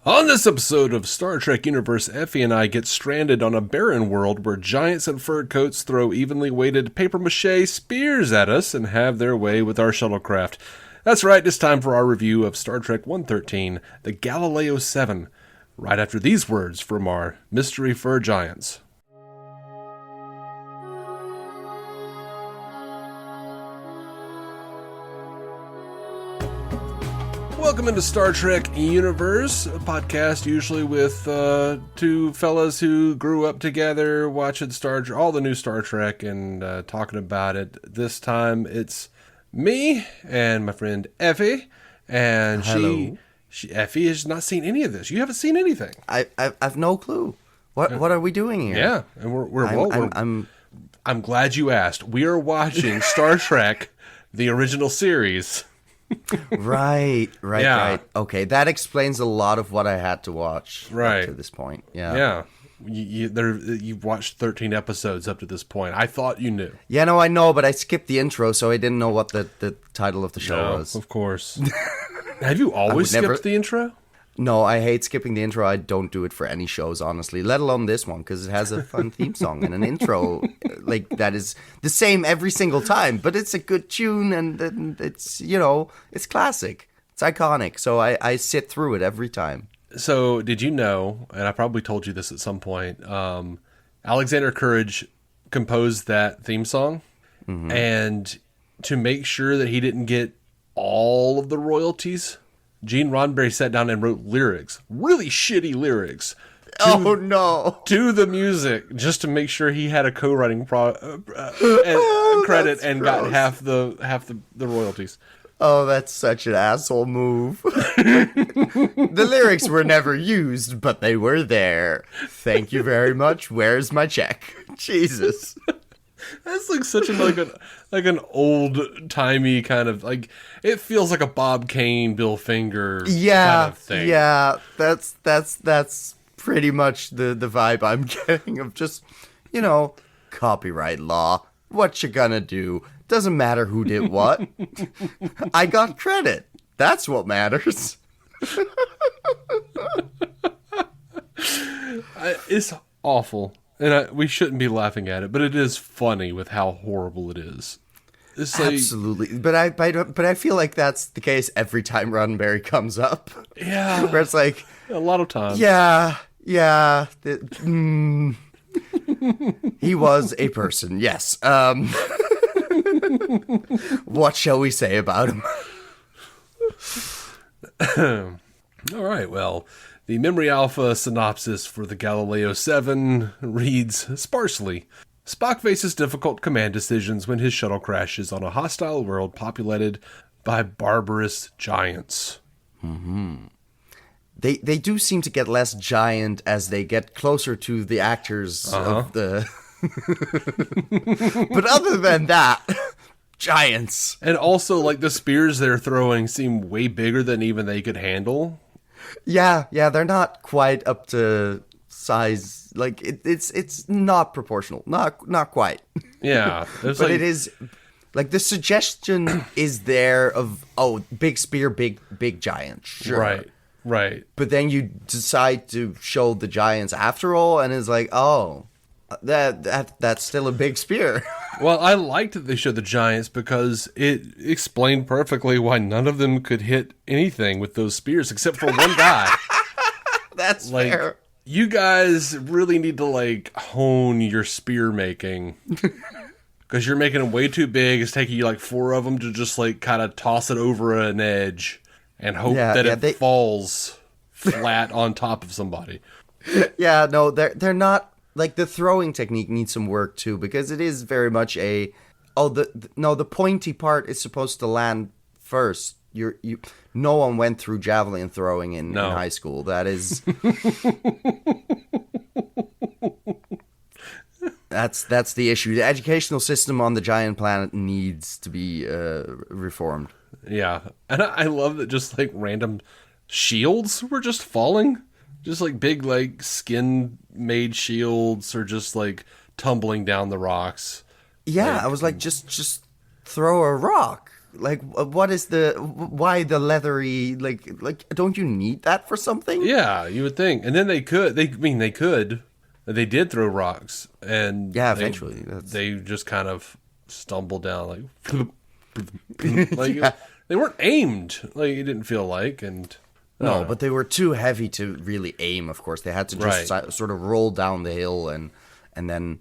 On this episode of Star Trek Universe, Effie and I get stranded on a barren world where giants in fur coats throw evenly weighted papier-mâché spears at us and have their way with our shuttlecraft. That's right, it's time for our review of Star Trek 113, the Galileo 7, right after these words from our mystery fur giants. Welcome into Star Trek Universe, a podcast usually with two fellas who grew up together watching all the new Star Trek and talking about it. This time it's me and my friend Effie, and Effie has not seen any of this. You haven't seen anything. I've no clue. What are we doing here? Yeah, and I'm glad you asked. We are watching Star Trek, the original series. Right. Okay, that explains a lot of what I had to watch up to this point. Yeah. You've watched 13 episodes up to this point. I thought you knew. Yeah, no, I know, but I skipped the intro, so I didn't know what the title of the show was. Of course. Have you always skipped the intro? No, I hate skipping the intro. I don't do it for any shows, honestly, let alone this one, because it has a fun theme song and an intro that is the same every single time, but it's a good tune and it's, it's classic. It's iconic, so I sit through it every time. So, did you know, and I probably told you this at some point, Alexander Courage composed that theme song, and to make sure that he didn't get all of the royalties, Gene Roddenberry sat down and wrote lyrics, really shitty lyrics, to the music, just to make sure he had a co-writing credit and got half the royalties. Oh, that's such an asshole move. The lyrics were never used, but they were there. Thank you very much. Where's my check? Jesus. That's like such an old timey kind of it feels like a Bob Kane, Bill Finger kind of thing. Yeah, that's pretty much the vibe I'm getting of just, copyright law. What you gonna do? Doesn't matter who did what. I got credit. That's what matters. It's awful. And we shouldn't be laughing at it, but it is funny with how horrible it is. It's absolutely, but I feel like that's the case every time Roddenberry comes up. Yeah, where it's like a lot of times. Yeah. He was a person. Yes. What shall we say about him? All right. Well. The Memory Alpha synopsis for the Galileo 7 reads sparsely. Spock faces difficult command decisions when his shuttle crashes on a hostile world populated by barbarous giants. Mm-hmm. They do seem to get less giant as they get closer to the actors of the... But other than that, giants. And also, the spears they're throwing seem way bigger than even they could handle. Yeah, they're not quite up to size. It's not proportional. Not quite. Yeah. But it is, the suggestion is there of, big spear, big giant. Sure. Right. But then you decide to show the giants after all, and it's that's still a big spear. Well, I liked that they showed the giants because it explained perfectly why none of them could hit anything with those spears except for one guy. That's fair. You guys really need to hone your spear making because you're making them way too big. It's taking you 4 of them to just kind of toss it over an edge and hope it falls flat on top of somebody. Yeah, no, they're not. The throwing technique needs some work too, because it is very much the pointy part is supposed to land first. No one went through javelin throwing in high school. That is that's the issue. The educational system on the giant planet needs to be reformed. Yeah, and I love that just random shields were just falling. Just big skin-made shields or just tumbling down the rocks. Yeah, I was just throw a rock. like what is why the leathery, like don't you need that for something? Yeah, you would think. And then they could, they did throw rocks, and Yeah, eventually. They just kind of stumbled down, like, they weren't aimed, like, it didn't feel like, and... No, but they were too heavy to really aim, of course. They had to just sort of roll down the hill, and then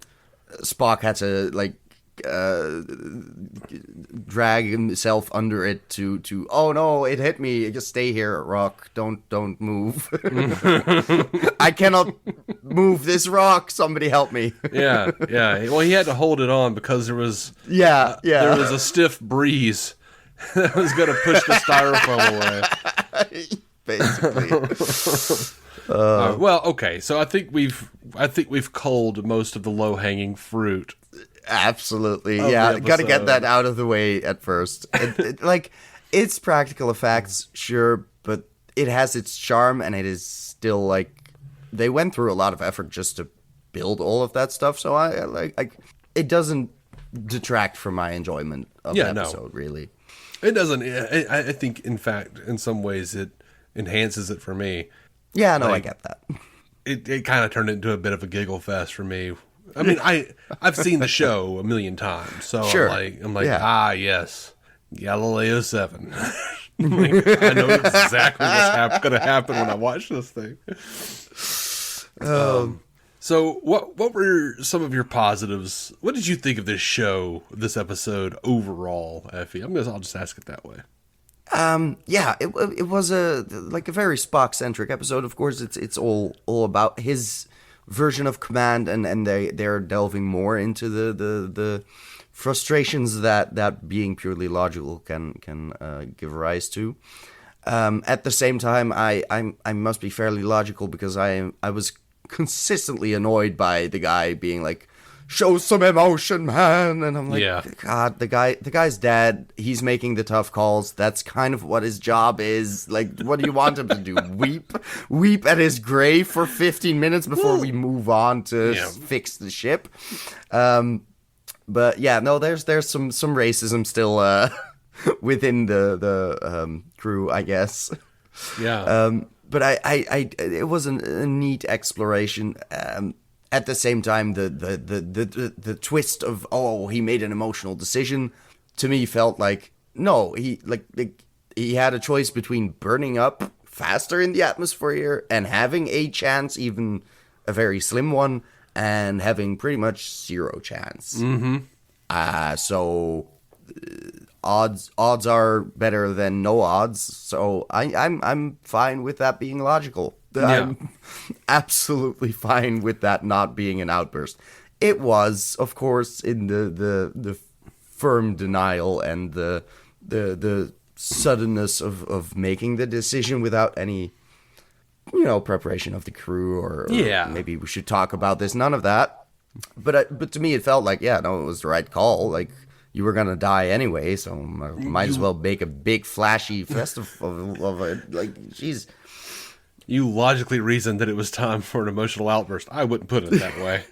Spock had to, like, drag himself under it to oh no, it hit me, just stay here, rock, don't move. I cannot move this rock, somebody help me. yeah well, he had to hold it on because there was there was a stiff breeze that was going to push the styrofoam away. Basically. Well, okay, so I think we've culled most of the low-hanging fruit. Absolutely, yeah. Got to get that out of the way at first. Like, it's practical effects, sure, but it has its charm, and it is still, like, they went through a lot of effort just to build all of that stuff. So I like it doesn't detract from my enjoyment of the episode, really. It doesn't. I think, in fact, in some ways, it enhances it for me. Yeah, no, I get that. It kind of turned into a bit of a giggle fest for me. I mean, I've seen the show a million times, so sure. I'm like, yes, Galileo 7. I know exactly what's going to happen when I watch this thing. So what were some of your positives? What did you think of this show, this episode overall, Effie? I'll just ask it that way. It was a very Spock-centric episode. Of course, it's all about his version of command, and they're delving more into the frustrations that being purely logical can give rise to. At the same time, I must be fairly logical because I was consistently annoyed by the guy being like, show some emotion, man. And I'm like, God, the guy's dead. He's making the tough calls. That's kind of what his job is. Like, what do you want him to do? Weep at his grave for 15 minutes before we move on to fix the ship. But yeah, no, there's some racism still within the crew, I guess. Yeah. But it was a neat exploration. At the same time, the twist of he made an emotional decision to me felt like no, he had a choice between burning up faster in the atmosphere and having a chance, even a very slim one, and having pretty much zero chance. Mm-hmm. So odds are better than no odds. So I'm fine with that being logical. I'm absolutely fine with that not being an outburst. It was, of course, in the firm denial and the suddenness of making the decision without any, preparation of the crew or maybe we should talk about this. None of that. But to me, it felt like, it was the right call. Like, you were gonna die anyway, so might as well make a big flashy festival of it. Like, jeez. You logically reasoned that it was time for an emotional outburst. I wouldn't put it that way,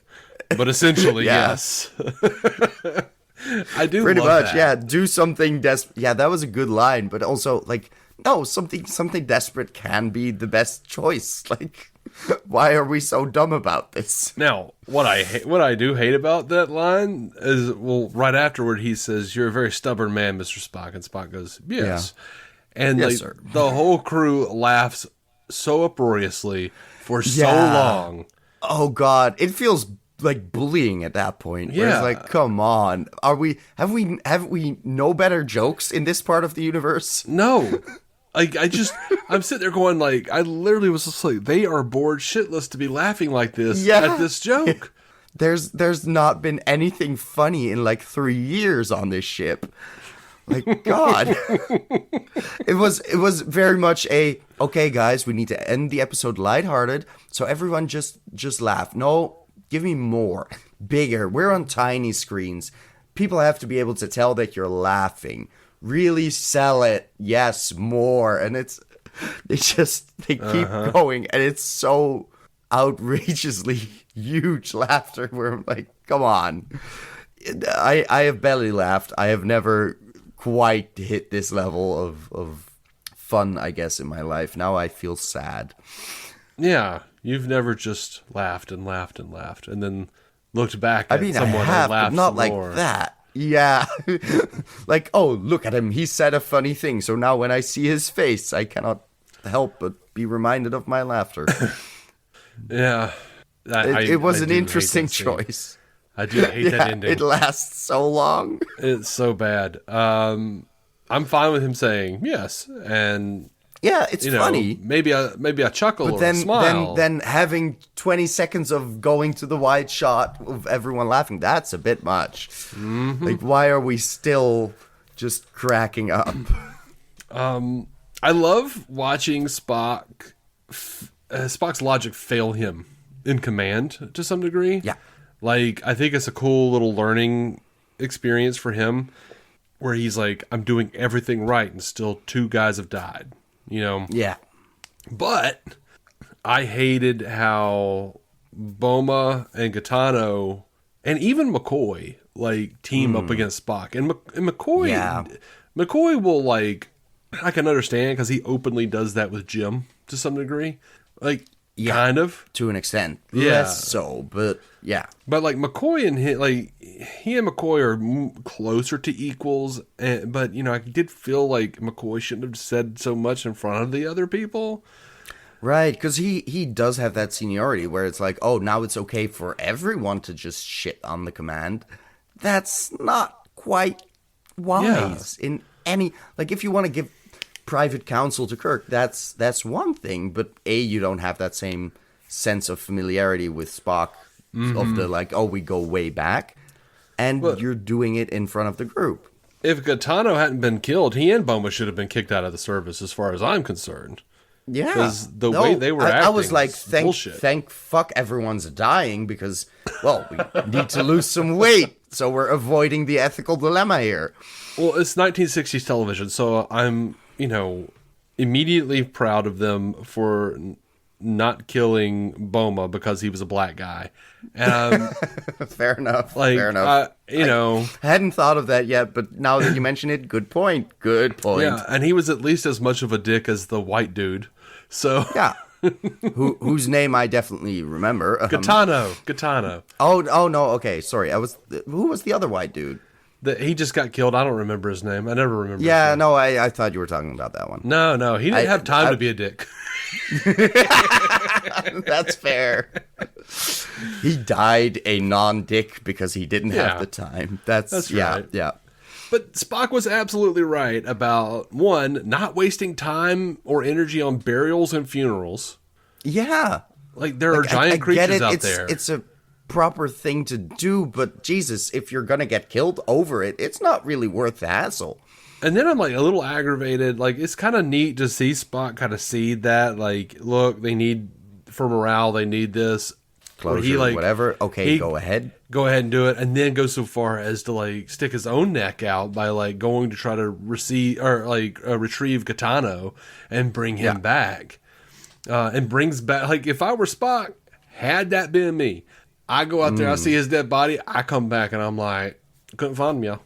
but essentially, yes. I do pretty love much. that. Yeah, do something desperate. Yeah, that was a good line, but also like, no, something desperate can be the best choice. Like, why are we so dumb about this? Now, what I do hate about that line is, well, right afterward he says, "You're a very stubborn man, Mr. Spock," and Spock goes, "Yes," and yes, sir. The whole crew laughs so uproariously for so long. Oh God, it feels like bullying at that point. Where it's like, come on, have we no better jokes in this part of the universe? No. Like, I'm sitting there going, like, I literally was just like, they are bored shitless to be laughing like this at this joke. There's not been anything funny in like 3 years on this ship. Like, God. It was very much okay, guys, we need to end the episode lighthearted, so everyone just laugh. No, give me more. Bigger. We're on tiny screens. People have to be able to tell that you're laughing. Really sell it. Yes, more. And they keep going, and it's so outrageously huge laughter where I'm like, come on. I have belly laughed. I have never quite hit this level of fun, I guess, in my life. Now I feel sad. Yeah, you've never just laughed and laughed and laughed, and then looked back at I someone have, and laughed but not some like more. that. Yeah. Like, oh, look at him. He said a funny thing. So now when I see his face, I cannot help but be reminded of my laughter. Yeah. It was an do hate interesting that scene. choice. I do hate that ending. It lasts so long. It's so bad. I'm fine with him saying yes, and Yeah, it's funny. maybe a chuckle But or then, a smile. then having 20 seconds of going to the wide shot of everyone laughing, that's a bit much. Mm-hmm. Like, why are we still just cracking up? I love watching Spock's logic fail him in command to some degree. Yeah. Like, I think it's a cool little learning experience for him where he's like, I'm doing everything right and still 2 guys have died, Yeah. But I hated how Boma and Gaetano and even McCoy team up against Spock. And McCoy, Yeah. McCoy will I can understand because he openly does that with Jim to some degree. Kind of. To an extent. Yeah. Less so, but yeah. But McCoy and he and McCoy are closer to equals. But I did feel like McCoy shouldn't have said so much in front of the other people. Right, because he does have that seniority where it's like, oh, now it's okay for everyone to just shit on the command. That's not quite wise in any... Like, if you want to give private counsel to Kirk, that's one thing, but you don't have that same sense of familiarity with Spock of the we go way back, and you're doing it in front of the group. If Gaetano hadn't been killed, he and Boma should have been kicked out of the service as far as I'm concerned. Yeah, because the way they were acting, I was like, bullshit. thank fuck everyone's dying because, well, we need to lose some weight, so we're avoiding the ethical dilemma here. Well, it's 1960s television, so I'm, immediately proud of them for not killing Boma because he was a black guy. And fair enough. Fair enough. I hadn't thought of that yet, but now that you mention it, good point. Good point. Yeah, and he was at least as much of a dick as the white dude. So yeah, whose name I definitely remember. Gaetano. Oh no. Okay, sorry. Who was the other white dude? He just got killed. I don't remember his name. I never remember. Yeah, his name. no. I thought you were talking about that one. No. He didn't have time to be a dick. That's fair. He died a non-dick because he didn't have the time. That's right. Yeah. But Spock was absolutely right about, one, not wasting time or energy on burials and funerals. Yeah. There are giant creatures out there. It's a proper thing to do, but Jesus, if you're going to get killed over it, it's not really worth the hassle. And then I'm a little aggravated. It's kind of neat to see Spock kind of see that, look, they need, for morale, they need this. Closure, whatever. Okay, go ahead. Go ahead and do it. And then go so far as to, stick his own neck out by, going to try to retrieve Gaetano and bring him back. And brings back, if I were Spock, had that been me, I go out there, I see his dead body, I come back and I'm like, couldn't find him, y'all.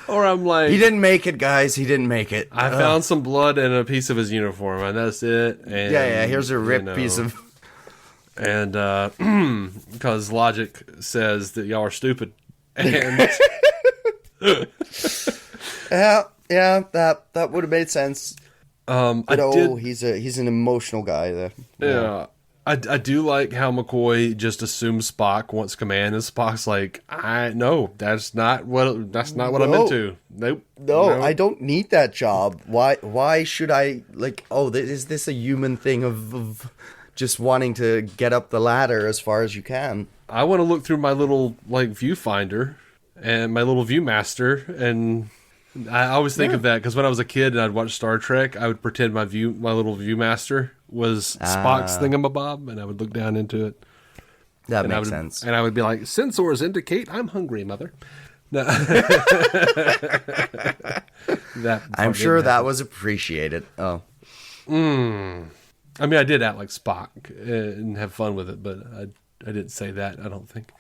Or I'm like, he didn't make it, guys. He didn't make it. I found some blood and a piece of his uniform, and that's it. And, here's a ripped piece of. And because logic says that y'all are stupid, and that would have made sense. But he's an emotional guy there. Yeah. I do like how McCoy just assumes Spock wants command, and Spock's like, that's not what I'm into. Nope. No, I don't need that job. Why should I is this a human thing of just wanting to get up the ladder as far as you can? I want to look through my little viewfinder and my little viewmaster, and I always think of that because when I was a kid and I'd watch Star Trek, I would pretend my little viewmaster was Spock's thingamabob, and I would look down into it. That makes sense. And I would be like, sensors indicate I'm hungry, mother. No. I'm sure that was appreciated. Oh. I mean, I did act like Spock and have fun with it, but I didn't say that, I don't think.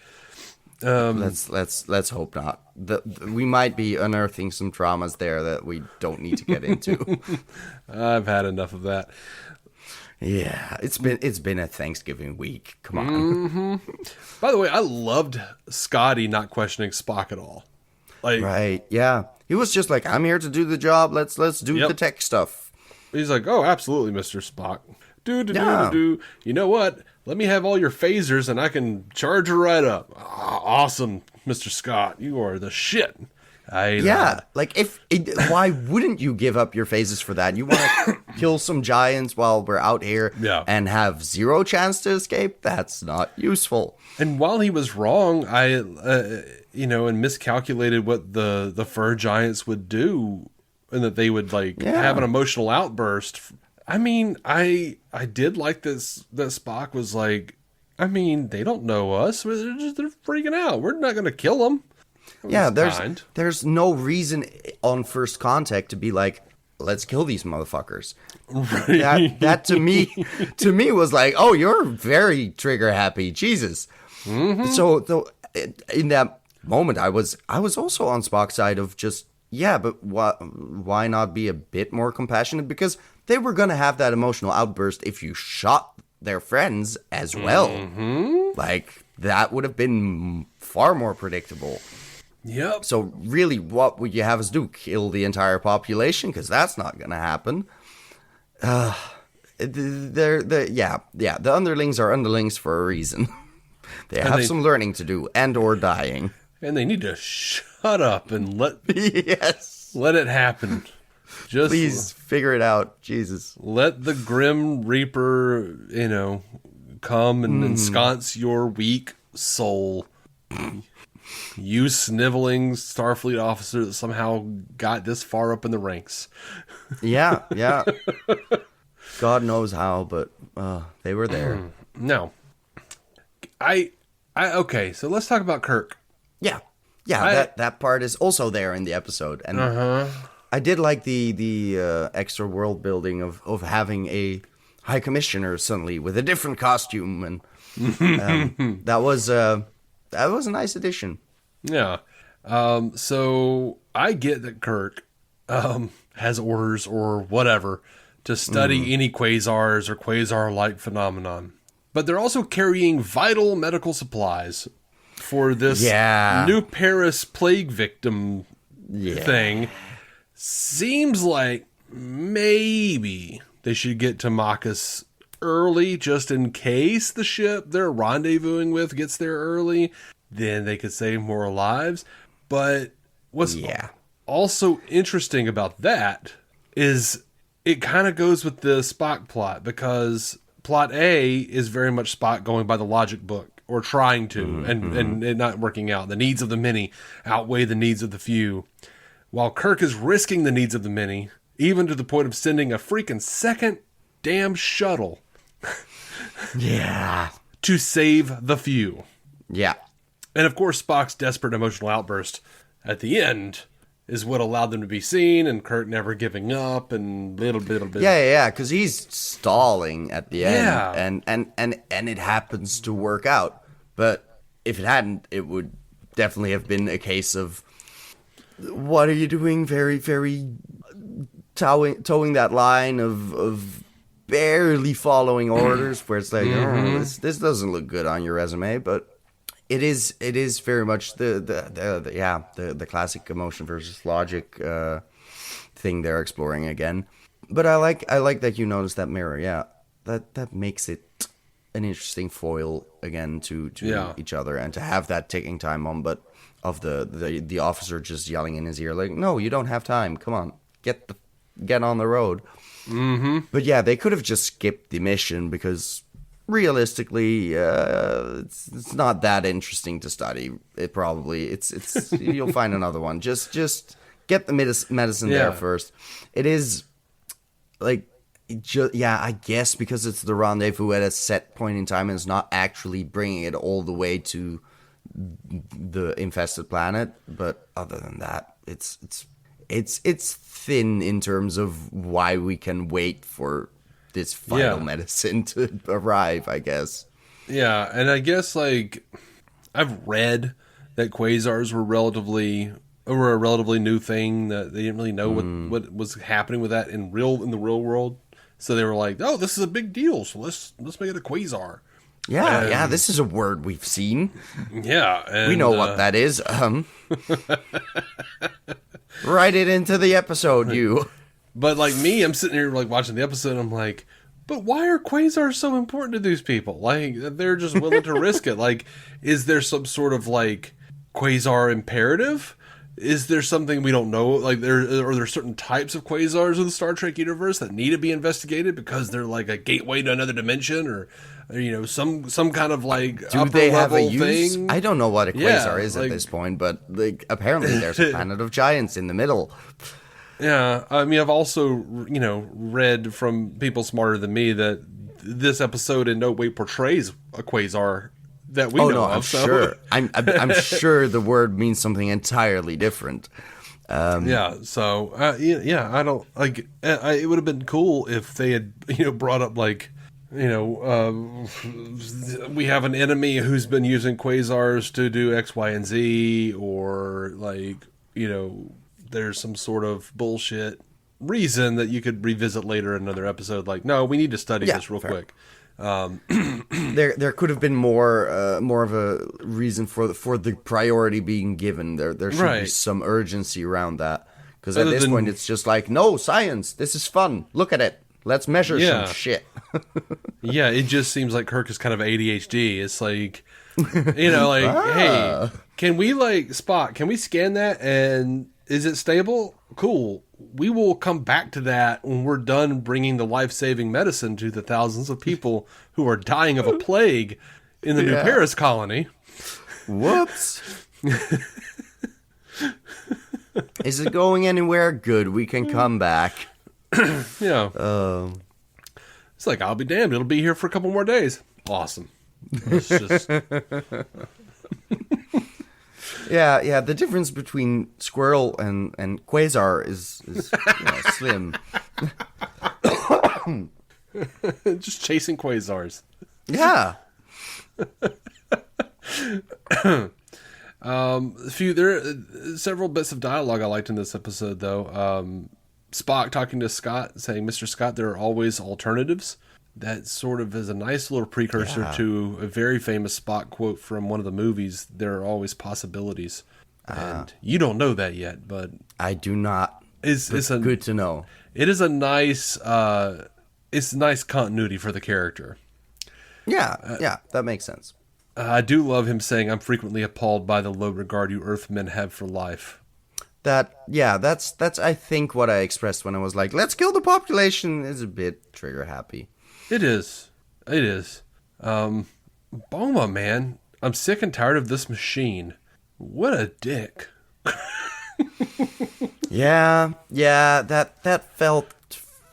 Let's hope not. We might be unearthing some traumas there that we don't need to get into. I've had enough of that. Yeah, it's been a Thanksgiving week. Come on. Mm-hmm. By the way, I loved Scotty not questioning Spock at all. Like, right? Yeah, he was just like, "I'm here to do the job. Let's do the tech stuff." He's like, "Oh, absolutely, Mr. Spock. Do. You know what? Let me have all your phasers and I can charge her right up." Awesome, Mr. Scott. You are the shit. Like why wouldn't you give up your phases for that? You want to kill some giants while we're out here and have zero chance to escape? That's not useful. And while he was wrong, and miscalculated what the fur giants would do, and that they would have an emotional outburst. I mean, I did like this, that Spock was like, I mean, they don't know us. They're freaking out. We're not going to kill them. Yeah, there's no reason on first contact to be like, let's kill these motherfuckers. Right. That to me was like, oh, you're very trigger happy, Jesus. Mm-hmm. So in that moment, I was also on Spock's side of just, but why not be a bit more compassionate? Because they were gonna have that emotional outburst if you shot their friends as well. Mm-hmm. Like that would have been far more predictable. Yep. So really, what would you have us do? Kill the entire population? Because that's not going to happen. The underlings are underlings for a reason. They have some learning to do or dying. And they need to shut up and let yes, let it happen. Just please figure it out, Jesus. Let the Grim Reaper, come and ensconce your weak soul. You sniveling Starfleet officer that somehow got this far up in the ranks. Yeah. God knows how, but they were there. No. Okay, so let's talk about Kirk. Yeah, that part is also there in the episode. And I did like the extra world building of having a high commissioner suddenly with a different costume. And that was a nice addition. Yeah. So I get that Kirk has orders or whatever to study any quasars or quasar-like phenomenon. But they're also carrying vital medical supplies for this New Paris plague victim thing. Seems like maybe they should get to Marcus early just in case the ship they're rendezvousing with gets there early. Then they could save more lives. But what's also interesting about that is it kind of goes with the Spock plot, because plot A is very much Spock going by the logic book, or trying to, and it not working out. The needs of the many outweigh the needs of the few. While Kirk is risking the needs of the many, even to the point of sending a freaking second damn shuttle. To save the few. Yeah. And of course, Spock's desperate emotional outburst at the end is what allowed them to be seen, and Kirk never giving up, and little bit. Yeah, because he's stalling at the end, and it happens to work out. But if it hadn't, it would definitely have been a case of, what are you doing? Very, very towing that line of barely following orders, where it's like, this doesn't look good on your resume, but. It is very much the classic emotion versus logic thing they're exploring again. But I like that you noticed that mirror. Yeah, that makes it an interesting foil again to each other, and to have that ticking time on, but of the officer just yelling in his ear like, no, you don't have time. Come on, get on the road. Mm-hmm. But yeah, they could have just skipped the mission, because realistically, it's not that interesting to study. It's you'll find another one. Just get the medicine there first. It is like, I guess because it's the rendezvous at a set point in time, and it's not actually bringing it all the way to the infested planet. But other than that, it's thin in terms of why we can wait for this final medicine to arrive, I guess. Yeah, and I guess, like, I've read that quasars were a relatively new thing, that they didn't really know what was happening with that in the real world. So they were like, "Oh, this is a big deal. So let's make it a quasar." Yeah, this is a word we've seen. Yeah, and, we know what that is. Write it into the episode, you. But like me, I'm sitting here like watching the episode, and I'm like, but why are quasars so important to these people? Like, they're just willing to risk it. Like, is there some sort of like quasar imperative? Is there something we don't know? Like, are there certain types of quasars in the Star Trek universe that need to be investigated because they're like a gateway to another dimension, or some kind of like do upper they have level a use? thing? I don't know what a quasar is at this point, but like apparently there's a planet of giants in the middle. Yeah, I mean, I've also read from people smarter than me that this episode in no way portrays a quasar that we know of. I'm sure. I'm sure the word means something entirely different. Yeah. So I don't like. It would have been cool if they had brought up like we have an enemy who's been using quasars to do X, Y, and Z, or like there's some sort of bullshit reason that you could revisit later in another episode. Like, no, we need to study this real quick. There could have been more of a reason for the priority being given. There should be some urgency around that, because at this point it's just like, no, science, this is fun, look at it, let's measure some shit. Yeah, it just seems like Kirk is kind of ADHD. It's like, hey, can we like Spock, can we scan that and is it stable? Cool. We will come back to that when we're done bringing the life-saving medicine to the thousands of people who are dying of a plague in the New Paris colony. Whoops. Is it going anywhere? Good. We can come back. Yeah. It's like, I'll be damned. It'll be here for a couple more days. Awesome. It's just... Yeah. The difference between squirrel and quasar is slim. Just chasing quasars. Yeah. There are several bits of dialogue I liked in this episode, though. Spock talking to Scott, saying, "Mr. Scott, there are always alternatives." That sort of is a nice little precursor to a very famous Spock quote from one of the movies, "There are always possibilities." And you don't know that yet, but... I do not. It's good to know. It is a nice... it's nice continuity for the character. Yeah, that makes sense. I do love him saying, "I'm frequently appalled by the low regard you Earthmen have for life." That's I think what I expressed when I was like, let's kill the population, is a bit trigger happy. It is. Boma, man, I'm sick and tired of this machine. What a dick. Yeah, that felt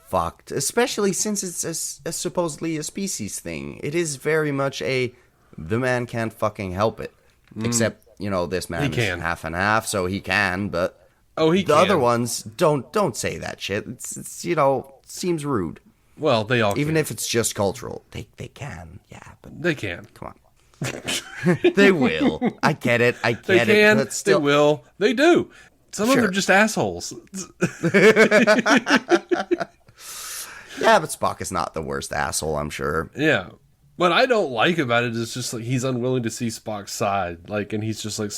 fucked, especially since it's supposedly a species thing. It is very much the man can't fucking help it. Except, this man is half and half, so he can, but the other ones don't say that shit. It's seems rude. Well, they all even can. If it's just cultural, they can, but they can. Come on. They will. I get it. They can. But still... They will. They do. Some of them are just assholes. Yeah, but Spock is not the worst asshole, I'm sure. Yeah. What I don't like about it is just like he's unwilling to see Spock's side. Like, and he's just like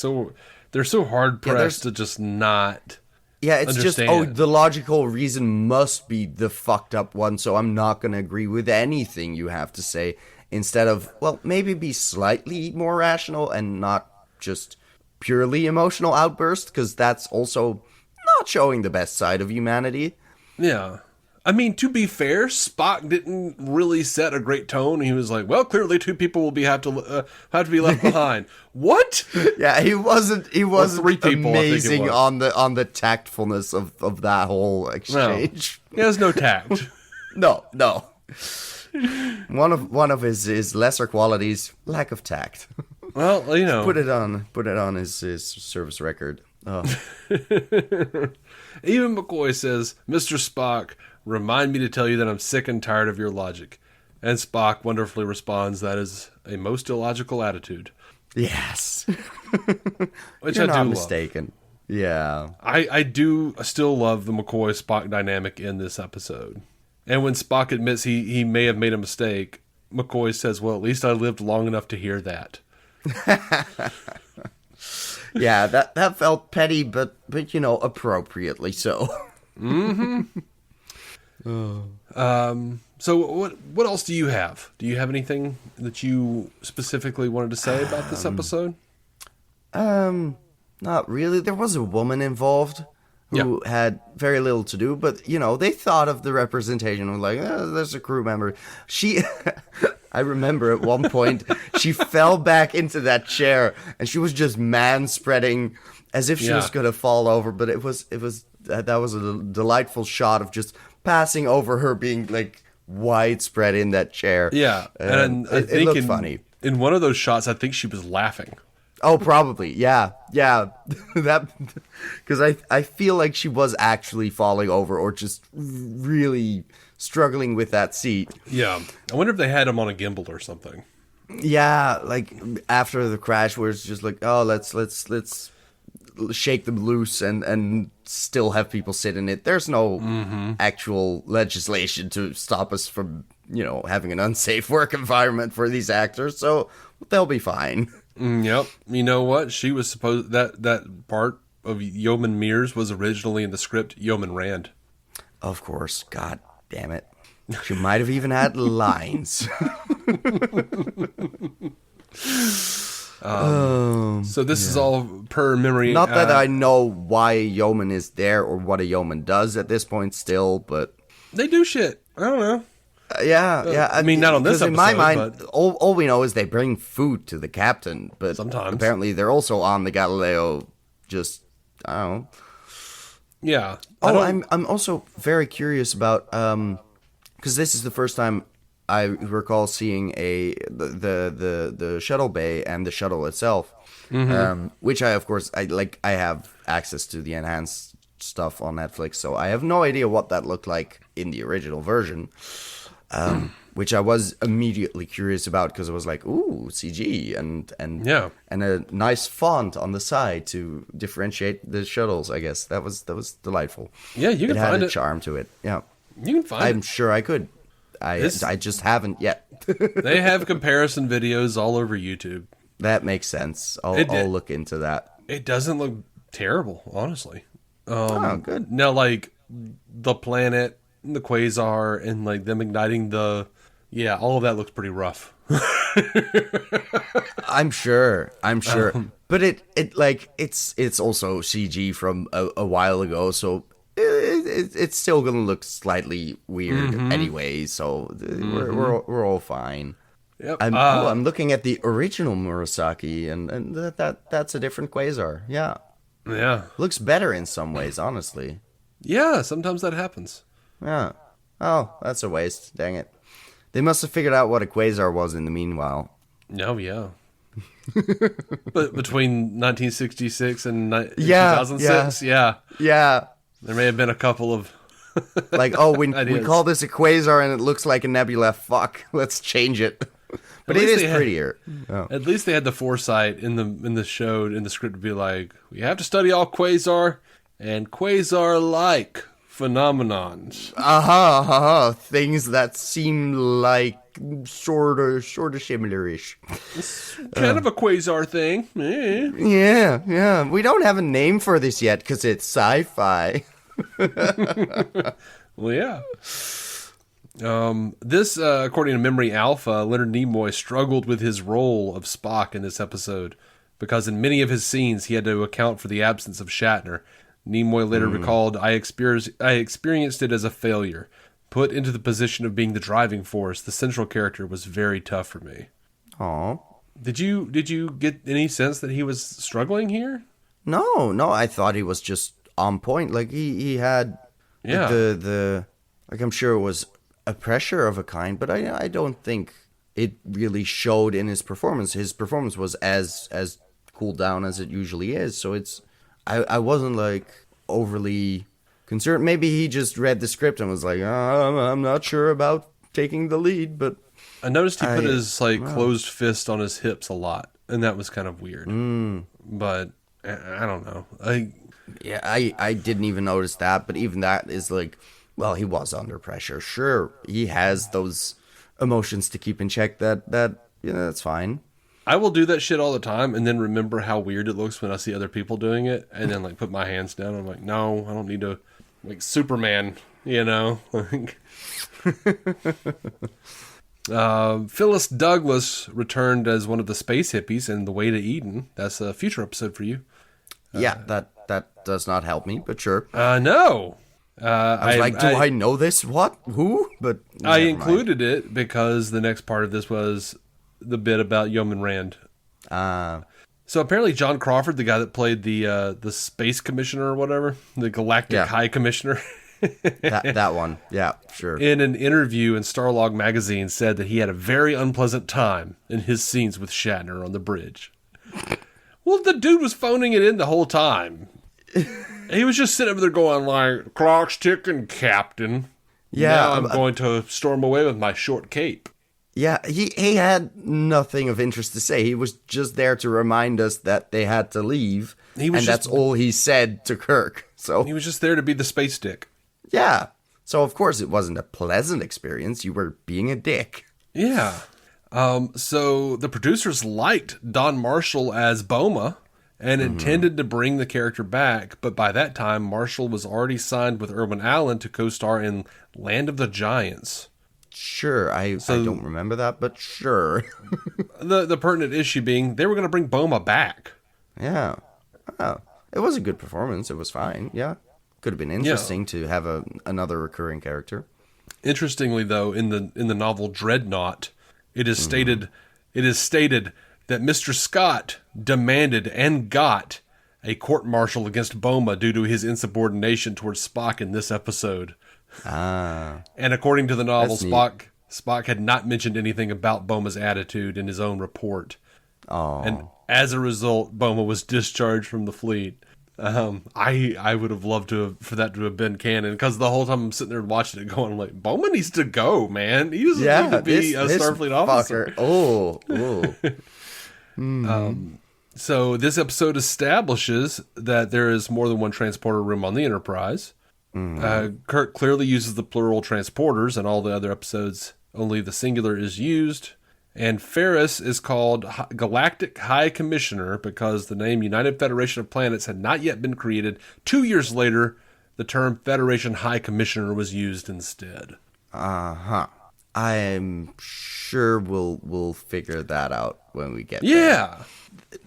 they're so hard pressed to just not. Yeah, it's understand. just the logical reason must be the fucked up one, so I'm not going to agree with anything you have to say. Instead of, well, maybe be slightly more rational and not just purely emotional outburst, because that's also not showing the best side of humanity. Yeah. I mean, to be fair, Spock didn't really set a great tone. He was like, well, clearly two people will have to be left behind. What? Yeah, he wasn't three people, amazing on the tactfulness of that whole exchange. No. He has no tact. No. One of his lesser qualities, lack of tact. Well, put it on his service record. Oh. Even McCoy says, "Mr. Spock, remind me to tell you that I'm sick and tired of your logic." And Spock wonderfully responds, "That is a most illogical attitude." Yes. Which You're I do not love. mistaken. Yeah. I do still love the McCoy-Spock dynamic in this episode. And when Spock admits he may have made a mistake, McCoy says, well, at least I lived long enough to hear that. Yeah, that felt petty, but appropriately so. So what else do you have? Do you have anything that you specifically wanted to say about this episode? Not really. There was a woman involved who had very little to do, but they thought of the representation of like, there's a crew member. I remember at one point she fell back into that chair and she was just man-spreading as if she was going to fall over, but that was a delightful shot of just passing over her being like widespread in that chair. Yeah, and I think it looked funny. In one of those shots, I think she was laughing. Oh, probably. Yeah. That because I feel like she was actually falling over or just really struggling with that seat. Yeah, I wonder if they had him on a gimbal or something. Yeah, like after the crash, where it's just like, oh, let's shake them loose and still have people sit in it. There's no actual legislation to stop us from having an unsafe work environment for these actors, so they'll be fine. Yep. You know what? She was supposed that part of Yeoman Mears was originally in the script Yeoman Rand. Of course. God damn it. She might have even had lines. So this is all per memory. Not that I know why a yeoman is there or what a yeoman does at this point still, but they do shit. I don't know. Yeah. I mean, not on this episode. In my mind, but all we know is they bring food to the captain, but sometimes apparently they're also on the Galileo. Just I don't know. Yeah. I'm also very curious about because this is the first time I recall seeing the shuttle bay and the shuttle itself, which I have access to the enhanced stuff on Netflix, so I have no idea what that looked like in the original version. Which I was immediately curious about because I was like, ooh, CG and a nice font on the side to differentiate the shuttles. I guess that was delightful. Yeah, you can find it. It had a charm to it. Yeah, you can find it. I'm sure I could. I just haven't yet. They have comparison videos all over YouTube. That makes sense. I'll look into that. It doesn't look terrible, honestly. Oh, good. Now, like the planet, the quasar, and like them igniting all of that looks pretty rough. I'm sure. But it's also CG from a while ago, so it's still gonna look slightly weird anyway. So we're all fine. Yep. I'm looking at the original Murasaki, and that's a different quasar. Yeah. Looks better in some ways, honestly. Yeah, sometimes that happens. Yeah. Oh, that's a waste. Dang it. They must have figured out what a quasar was in the meanwhile. Oh, yeah. But between 1966 and 2006, yeah. There may have been a couple of like, oh, we call this a quasar and it looks like a nebula. Fuck, let's change it. But it is prettier. At least they had the foresight in the show, in the script, to be like, we have to study all quasar and quasar-like phenomenons. Things that seem like sort of similar-ish. It's kind of a quasar thing. Yeah. We don't have a name for this yet because it's sci-fi. Well, yeah. This, according to Memory Alpha, Leonard Nimoy struggled with his role of Spock in this episode because in many of his scenes he had to account for the absence of Shatner. Nimoy later recalled, I experienced it as a failure. Put into the position of being the driving force, the central character was very tough for me. Aw. Did you get any sense that he was struggling here? No, I thought he was just on point. Like he had the like, I'm sure it was a pressure of a kind, but I don't think it really showed in his performance. His performance was as cooled down as it usually is. So I wasn't like overly concerned. Maybe he just read the script and was like, I'm not sure about taking the lead, but I noticed he put his closed fist on his hips a lot. and that was kind of weird. But I don't know. I didn't even notice that, but even that is like, well, he was under pressure. Sure, he has those emotions to keep in check. That's fine. I will do that shit all the time, and then remember how weird it looks when I see other people doing it, and then like put my hands down. I'm like, no, I don't need to, like Superman, Phyllis Douglas returned as one of the space hippies in The Way to Eden. That's a future episode for you. That does not help me, but sure. No. I was like, do I know this? What? Who? But I included it because the next part of this was the bit about Yeoman Rand. So apparently John Crawford, the guy that played the space commissioner or whatever, the Galactic High Commissioner. that one. Yeah, sure. In an interview in Starlog magazine said that he had a very unpleasant time in his scenes with Shatner on the bridge. Well, the dude was phoning it in the whole time. He was just sitting over there going like, clock's ticking, Captain. Yeah. Now I'm going to storm away with my short cape. Yeah, he had nothing of interest to say. He was just there to remind us that they had to leave. That's all he said to Kirk. So he was just there to be the space dick. Yeah. So of course it wasn't a pleasant experience. You were being a dick. Yeah. So the producers liked Don Marshall as Boma and intended to bring the character back, but by that time Marshall was already signed with Irwin Allen to co-star in Land of the Giants. Sure, I don't remember that, but sure. the pertinent issue being they were going to bring Boma back. Yeah. Oh, it was a good performance. It was fine. Yeah. Could have been interesting to have another recurring character. Interestingly, though, in the novel Dreadnought, it is stated that Mr. Scott demanded and got a court-martial against Boma due to his insubordination towards Spock in this episode. And according to the novel, Spock had not mentioned anything about Boma's attitude in his own report. Oh. And as a result, Boma was discharged from the fleet. I would have loved for that to have been canon, because the whole time I'm sitting there watching it going, I'm like, Boma needs to go, man. He doesn't need to be a Starfleet officer. Oh. So this episode establishes that there is more than one transporter room on the Enterprise. Kirk clearly uses the plural transporters, and all the other episodes only the singular is used. And Ferris is called Galactic High Commissioner because the name United Federation of Planets had not yet been created. 2 years later, the term Federation High Commissioner was used instead. I'm sure we'll figure that out when we get there. Yeah.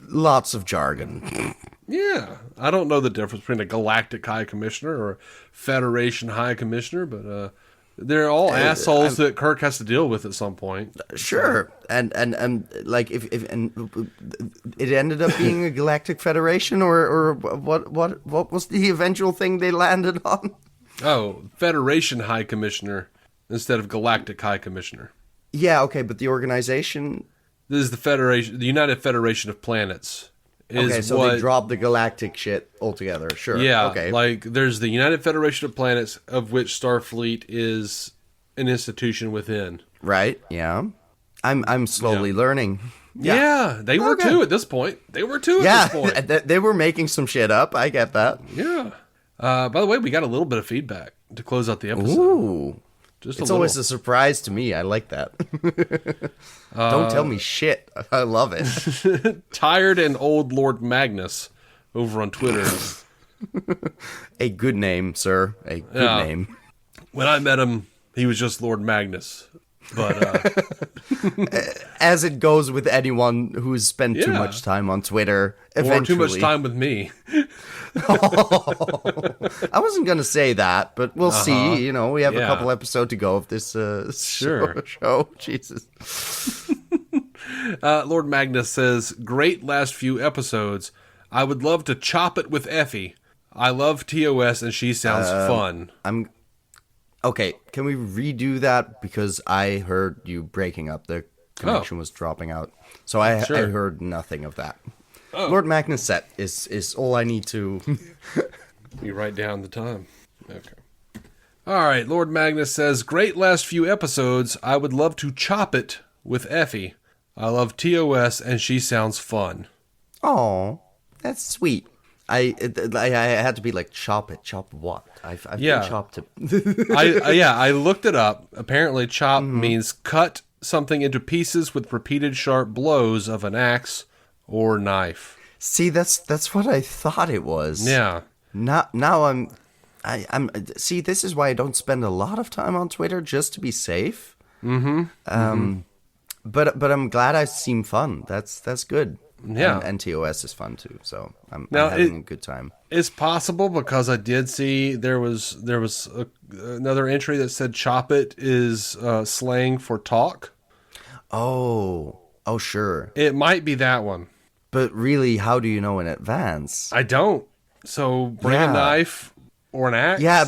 Lots of jargon. Yeah. I don't know the difference between a Galactic High Commissioner or a Federation High Commissioner, but they're all assholes that Kirk has to deal with at some point. Sure. And like if it ended up being a Galactic Federation or what was the eventual thing they landed on? Oh, Federation High Commissioner instead of Galactic High Commissioner. Yeah, okay, but the organization... This is the United Federation of Planets. Okay, so they dropped the galactic shit altogether. Sure. Yeah, okay. Like there's the United Federation of Planets, of which Starfleet is an institution within. Right. Yeah. I'm slowly learning. Yeah, they were too at this point. They were too at this point. They were making some shit up. I get that. Yeah. By the way, we got a little bit of feedback to close out the episode. Ooh. It's always a surprise to me. I like that. Don't tell me shit. I love it. Tired and Old Lord Magnus over on Twitter. A good name, sir. A good name. When I met him, he was just Lord Magnus. But as it goes with anyone who's spent too much time on Twitter, eventually. Or too much time with me. I wasn't going to say that, but we'll see. You know, we have a couple episodes to go of this show. Jesus. Lord Magnus says, great last few episodes. I would love to chop it with Effie. I love TOS and she sounds fun. Okay, can we redo that? Because I heard you breaking up. The connection was dropping out. So I heard nothing of that. Oh. Lord Magnus set is all I need to... You write down the time. Okay. All right, Lord Magnus says, great last few episodes. I would love to chop it with Effie. I love TOS, and she sounds fun. Oh, that's sweet. I had to be like, chop it. Chop what? I've been chopped. I looked it up. Apparently, chop means cut something into pieces with repeated sharp blows of an axe or knife. See, that's what I thought it was. Yeah. Now I'm see, this is why I don't spend a lot of time on Twitter, just to be safe. But I'm glad I seem fun. That's good. Yeah. And TOS is fun too. So I'm having a good time. It's possible because I did see there was another entry that said chop it is slang for talk. Oh, sure. It might be that one. But really, how do you know in advance? I don't. So bring a knife or an axe. Yeah,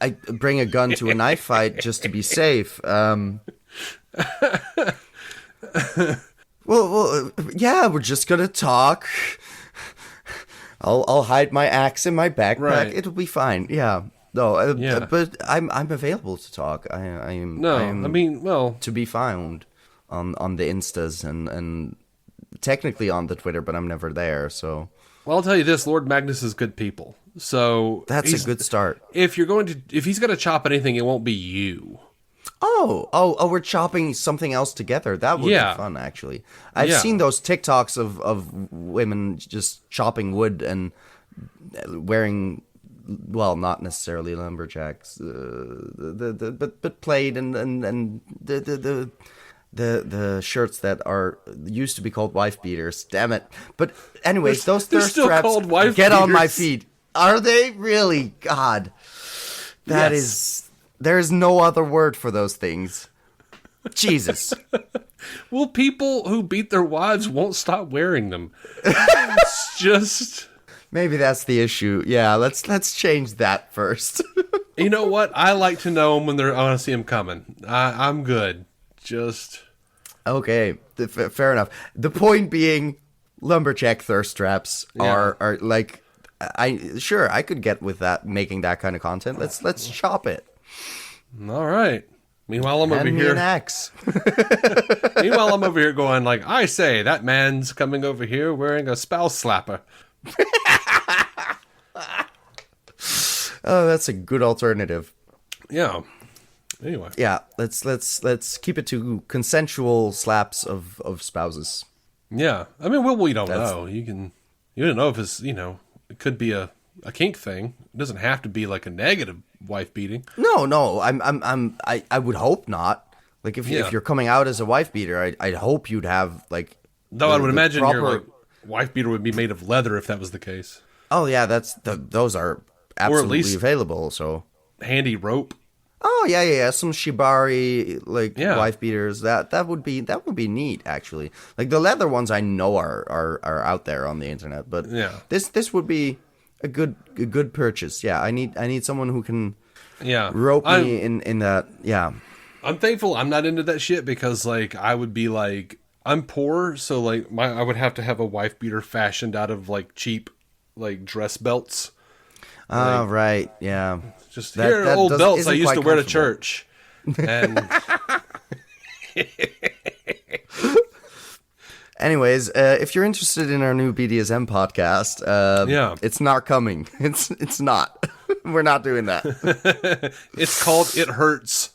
I bring a gun to a knife fight just to be safe. Well, yeah, we're just gonna talk. I'll hide my axe in my backpack. Right. It'll be fine. Yeah. No. But I'm available to talk. I am. To be found on the Instas and technically on the Twitter, but I'm never there. So. Well, I'll tell you this: Lord Magnus is good people. So that's a good start. If he's going to chop anything, it won't be you. Oh, we're chopping something else together. That would be fun, actually. I've seen those TikToks of women just chopping wood and wearing, well, not necessarily lumberjacks, but plaid and the shirts that are used to be called wife beaters. Damn it! But anyways, those thirst traps get on my feet. Are they really? God, that is. There is no other word for those things. Jesus. Well, people who beat their wives won't stop wearing them. It's just... Maybe that's the issue. Yeah, let's change that first. You know what? I like to know them when I want to see them coming. I'm good. Just... Okay, fair enough. The point being, lumberjack thirst traps are like... I could get with that, making that kind of content. Let's chop it. All right. Meanwhile, I'm over here. An axe. Meanwhile, I'm over here going like, I say, that man's coming over here wearing a spouse slapper. Oh, that's a good alternative. Yeah. Anyway. Yeah. Let's keep it to consensual slaps of spouses. Yeah. I mean, we don't know. You don't know if it's it could be a kink thing. It doesn't have to be like a negative wife beating. No. I would hope not. Like if you're coming out as a wife beater, I'd hope you'd have like. Though I would imagine your wife beater would be made of leather if that was the case. Oh yeah, those are absolutely available. So handy rope. Oh yeah. Some shibari wife beaters. That would be neat actually. Like the leather ones I know are out there on the internet, but this would be a good purchase. Yeah, I need someone who can rope me in that. Yeah. I'm thankful I'm not into that shit because like I would be like I'm poor, so like I would have to have a wife beater fashioned out of like cheap like dress belts. Right, yeah. Just here are old belts I used to wear to church. And anyways, if you're interested in our new BDSM podcast, it's not coming. It's not. We're not doing that. It's called It Hurts.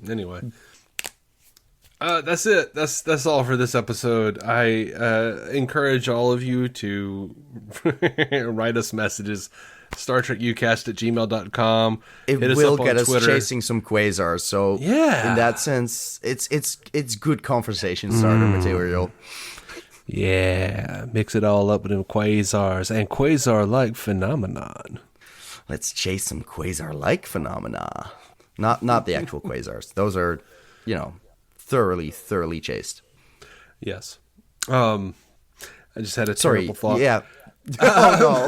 Anyway. That's it. That's all for this episode. I encourage all of you to write us messages. StarTrekUcast@gmail.com. It will get us chasing some quasars. So in that sense, it's good conversation starter material. Yeah, mix it all up with them quasars and quasar-like phenomenon. Let's chase some quasar-like phenomena. Not the actual quasars. Those are, thoroughly chased. Yes. I just had a terrible thought. Yeah. Oh no.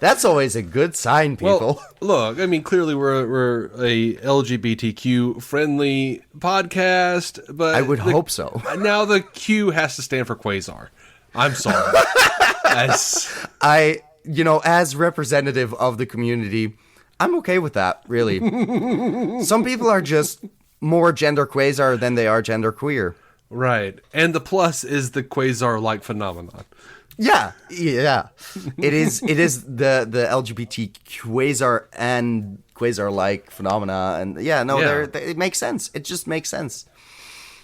That's always a good sign, people. Well, look, I mean, clearly we're a LGBTQ friendly podcast, but I would hope so. Now the Q has to stand for quasar. I'm sorry. as representative of the community, I'm okay with that, really. Some people are just more gender quasar than they are gender queer. Right. And the plus is the quasar-like phenomenon. Yeah. It is the LGBT quasar and quasar-like phenomena. And it makes sense. It just makes sense.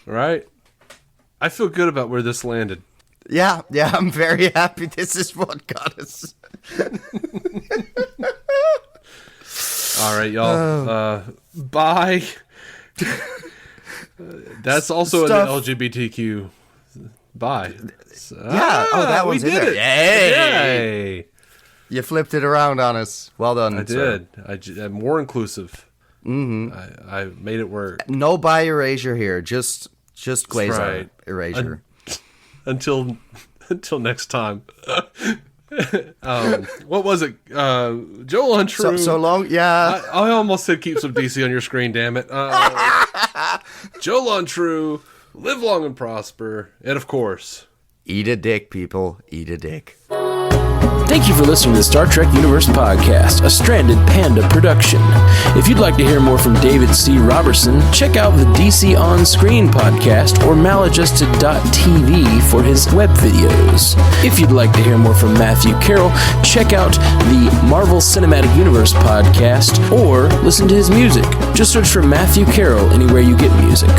Right. I feel good about where this landed. Yeah, I'm very happy this is what got us. All right, y'all. Bye. That's also an LGBTQ. Bye. That one's in there. Yay! You flipped it around on us. Well done. I did. I'm more inclusive. Mm-hmm. I made it work. No bi erasure here. Just quasar erasure. Until next time. What was it? Joel Untrue. So long, yeah. I almost said keep some DC on your screen, damn it. Joel Untrue, live long and prosper, and of course, eat a dick, people. Eat a dick. Thank you for listening to the Star Trek Universe Podcast, a Stranded Panda production. If you'd like to hear more from David C. Roberson, check out the DC On Screen podcast or maladjusted.tv for his web videos. If you'd like to hear more from Matthew Carroll, check out the Marvel Cinematic Universe podcast or listen to his music. Just search for Matthew Carroll anywhere you get music.